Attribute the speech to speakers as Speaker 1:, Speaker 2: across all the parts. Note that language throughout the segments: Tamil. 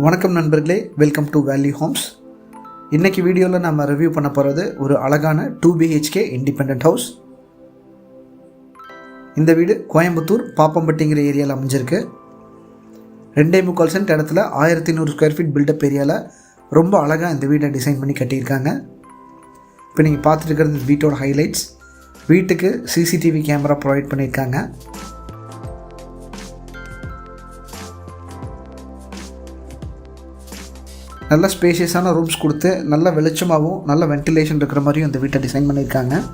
Speaker 1: வணக்கம் நண்பர்களே, வெல்கம் டு வேல்யூ ஹோம்ஸ். இன்றைக்கி வீடியோவில் நம்ம ரிவ்யூ பண்ண போகிறது ஒரு அழகான 2 BHK இண்டிபெண்ட் ஹவுஸ். இந்த வீடு கோயம்புத்தூர் பாப்பம்பட்டிங்கிற ஏரியாவில் அமைஞ்சிருக்கு. 2.25 சென்ட் இடத்துல 1100 ஸ்கொயர் ஃபீட் பில்டப் ஏரியாவில் ரொம்ப அழகாக இந்த வீட்டை டிசைன் பண்ணி கட்டியிருக்காங்க. இப்போ நீங்கள் பார்த்துட்டு இருக்கிறது இந்த வீட்டோட ஹைலைட்ஸ். வீட்டுக்கு CCTV கேமரா ப்ரொவைட் பண்ணியிருக்காங்க. நல்ல ஸ்பேஷியஸான ரூம்ஸ் கொடுத்து நல்ல வெளிச்சமாகவும் நல்ல வென்டிலேஷன் இருக்கிற மாதிரியும் இந்த வீட்டை டிசைன் பண்ணியிருக்காங்க.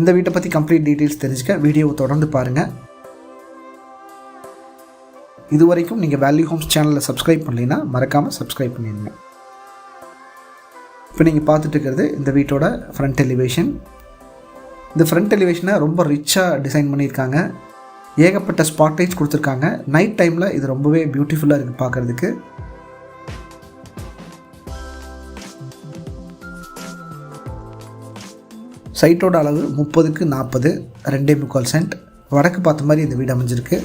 Speaker 1: இந்த வீட்டை பற்றி கம்ப்ளீட் டீட்டெயில்ஸ் தெரிஞ்சுக்க வீடியோவை தொடர்ந்து பாருங்கள். இது வரைக்கும் நீங்கள் வேல்யூ ஹோம்ஸ் சேனலில் சப்ஸ்கிரைப் பண்ணலைன்னா மறக்காமல் சப்ஸ்கிரைப் பண்ணிடுங்க. இப்போ நீங்கள் பார்த்துட்டு இருக்கிறது இந்த வீட்டோட ஃப்ரண்ட் எலிவேஷன். இந்த ஃப்ரண்ட் எலிவேஷனை ரொம்ப ரிச்சாக டிசைன் பண்ணியிருக்காங்க. ஏகப்பட்ட ஸ்பாட் லைட்ஸ் கொடுத்துருக்காங்க. நைட் டைமில் இது ரொம்பவே பியூட்டிஃபுல்லாக இருக்குது பார்க்குறதுக்கு. சைட்டோட அளவு 30க்கு 40, 2.25 சென்ட். வடக்கு பார்த்த மாதிரி இந்த வீடு அமைஞ்சிருக்கு.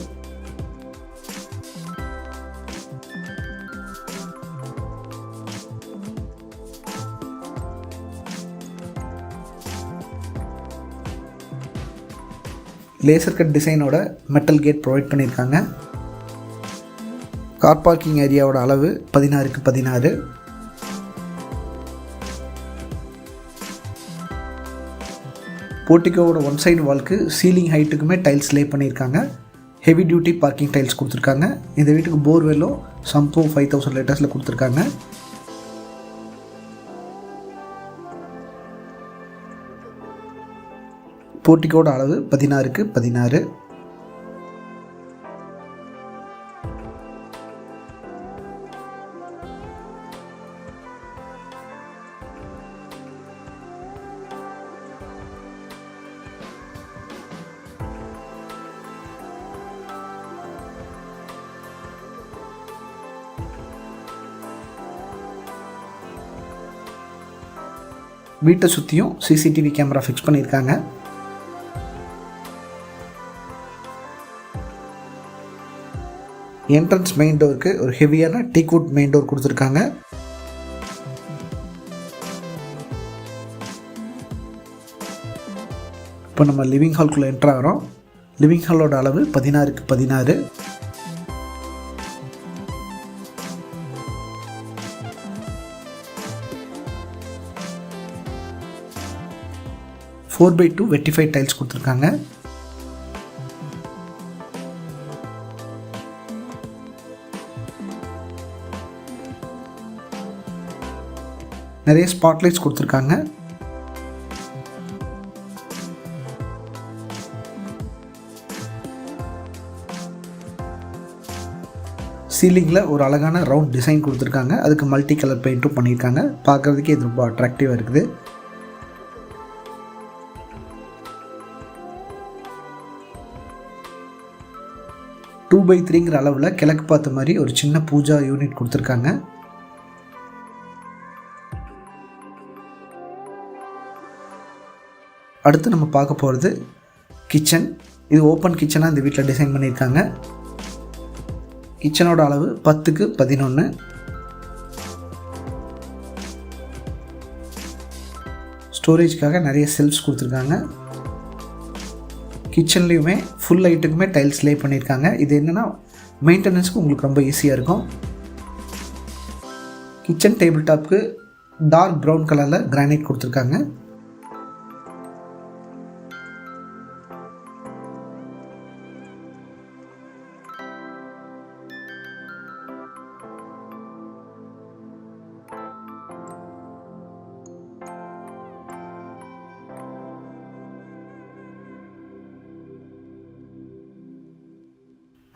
Speaker 1: லேசர் கட் டிசைனோட மெட்டல் கேட் ப்ரொவைட் பண்ணியிருக்காங்க. கார் பார்க்கிங் ஏரியாவோட அளவு 16க்கு 16. போர்ட்டிகோவோட ஒன் சைடு வால்க்கு சீலிங் ஹைட்டுக்குமே டைல்ஸ் லே பண்ணியிருக்காங்க. ஹெவி டியூட்டி பார்க்கிங் டைல்ஸ் கொடுத்துருக்காங்க. இந்த வீட்டுக்கு போர்வெல்லும் சம்பும் 5000 லிட்டர்ஸில் கொடுத்துருக்காங்க. போர்ட்டிகோட அளவு 16க்கு 16. வீட்டை சுற்றியும் CCTV கேமரா ஃபிக்ஸ் பண்ணியிருக்காங்க. என்ட்ரன்ஸ் மெயின் டோருக்கு ஒரு ஹெவியான டீக்வுட் மெயின் டோர் கொடுத்துருக்காங்க. இப்போ நம்ம லிவிங் ஹால்குள்ளே என்ட்ரு ஆகிறோம். லிவிங் ஹாலோட அளவு 16க்கு 16. ஃபோர் பை 2 வெட்டிஃபைட் டைல்ஸ் கொடுத்துருக்காங்க. நிறைய ஸ்பாட்லைட்ஸ் கொடுத்துருக்காங்க. சீலிங்கில் ஒரு அழகான ரவுண்ட் டிசைன் கொடுத்துருக்காங்க. அதுக்கு மல்டி கலர் பெயிண்ட்டும் பண்ணியிருக்காங்க. பார்க்குறதுக்கே இது ரொம்ப அட்ராக்டிவாக இருக்குது. டூ பை 3ங்கிற அளவில் கிழக்கு பார்த்த மாதிரி ஒரு சின்ன பூஜா யூனிட் கொடுத்துருக்காங்க. அடுத்து நம்ம பார்க்க போகிறது கிச்சன். இது ஓப்பன் கிச்சனாக இந்த வீட்டில் டிசைன் பண்ணியிருக்காங்க. கிச்சனோட அளவு 10க்கு 11. ஸ்டோரேஜ்க்காக நிறைய செல்ஃப்ஸ் கொடுத்துருக்காங்க. கிச்சன்லேயுமே ஃபுல் லைட்டுக்குமே டைல்ஸ் லே பண்ணியிருக்காங்க. இது என்னென்னா மெயின்டெனன்ஸுக்கு உங்களுக்கு ரொம்ப ஈஸியாக இருக்கும். கிச்சன் டேபிள் டாப்க்கு டார்க் ப்ரௌன் கலரில் கிரானைட் கொடுத்துருக்காங்க.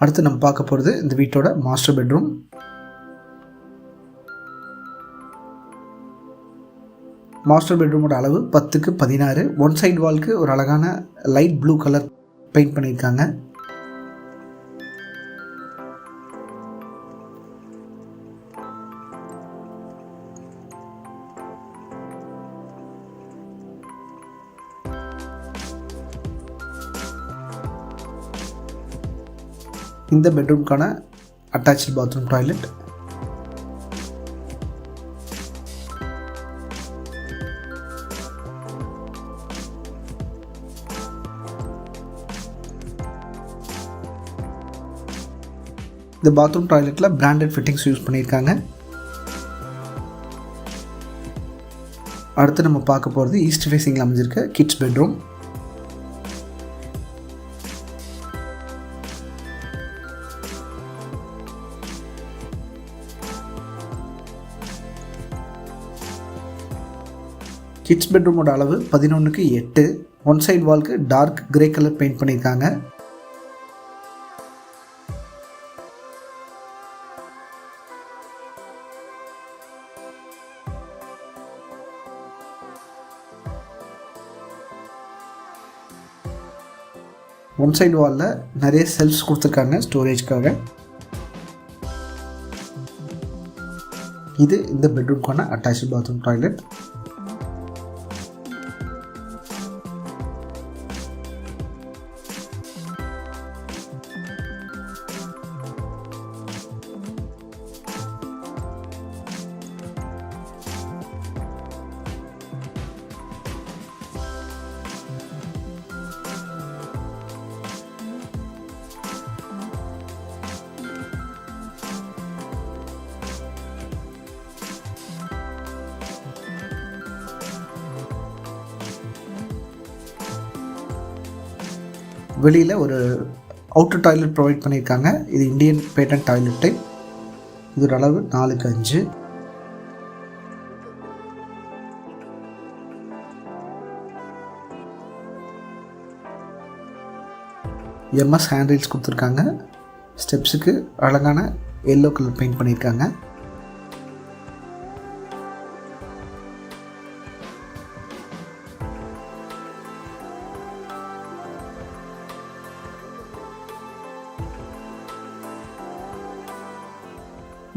Speaker 1: அடுத்து நம்ம பார்க்க போகிறது இந்த வீட்டோட மாஸ்டர் பெட்ரூம். மாஸ்டர் பெட்ரூமோட அளவு 10x16. ஒன் சைடு வால்க்கு ஒரு அழகான லைட் ப்ளூ கலர் பெயிண்ட் பண்ணியிருக்காங்க. இந்த பெட்ரூம்க்கான அட்டாச்டு பாத்ரூம் டாய்லெட். இந்த பாத்ரூம் டாய்லெட்டில் பிராண்டட் ஃபிட்டிங்ஸ் யூஸ் பண்ணியிருக்காங்க. அடுத்து நம்ம பார்க்க போகிறது ஈஸ்ட் ஃபேஸிங்கில் அமைஞ்சிருக்க கிட்ஸ் பெட்ரூம். கிட்ஸ் பெட்ரூமோட அளவு 11x8. ஒன் சைடு வால்க்கு டார்க் கிரே கலர் பெயிண்ட் பண்ணியிருக்காங்க. ஒன் சைடு வாலில் நிறைய செல்ஃப்ஸ் கொடுத்துருக்காங்க ஸ்டோரேஜ்க்காக. இது இந்த பெட்ரூம்க்கான அட்டாச்டு பாத்ரூம் டாய்லெட். வெளியில் ஒரு அவுட்டர் டாய்லெட் ப்ரொவைட் பண்ணியிருக்காங்க. இது இந்தியன் பேட்டன் டாய்லெட் டைப். இதோட அளவு 4x5. எம்எஸ் ஹேண்ட் ரைல்ஸ் கொடுத்துருக்காங்க. ஸ்டெப்ஸுக்கு அழகான எல்லோ கலர் பெயிண்ட் பண்ணியிருக்காங்க.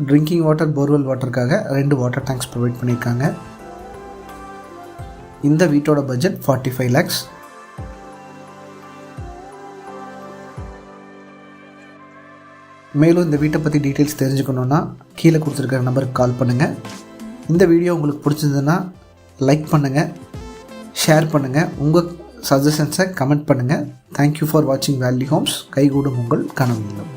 Speaker 1: ட்ரிங்கிங் வாட்டர், போர்வெல் வாட்டருக்காக 2 வாட்டர் டேங்க்ஸ் ப்ரொவைட் பண்ணியிருக்காங்க. இந்த வீட்டோட பட்ஜெட் 45 lakhs. மேலும் இந்த வீட்டை பற்றி டீட்டெயில்ஸ் தெரிஞ்சுக்கணுன்னா கீழே கொடுத்துருக்கிற நம்பருக்கு கால் பண்ணுங்கள். இந்த வீடியோ உங்களுக்கு பிடிச்சிருந்ததுன்னா லைக் பண்ணுங்கள், ஷேர் பண்ணுங்கள், உங்கள் சஜஷன்ஸை கமெண்ட் பண்ணுங்கள். தேங்க்யூ ஃபார் வாட்சிங் வேல்யூ ஹோம்ஸ். கைகூடும் உங்கள் கனவு இல்லம்.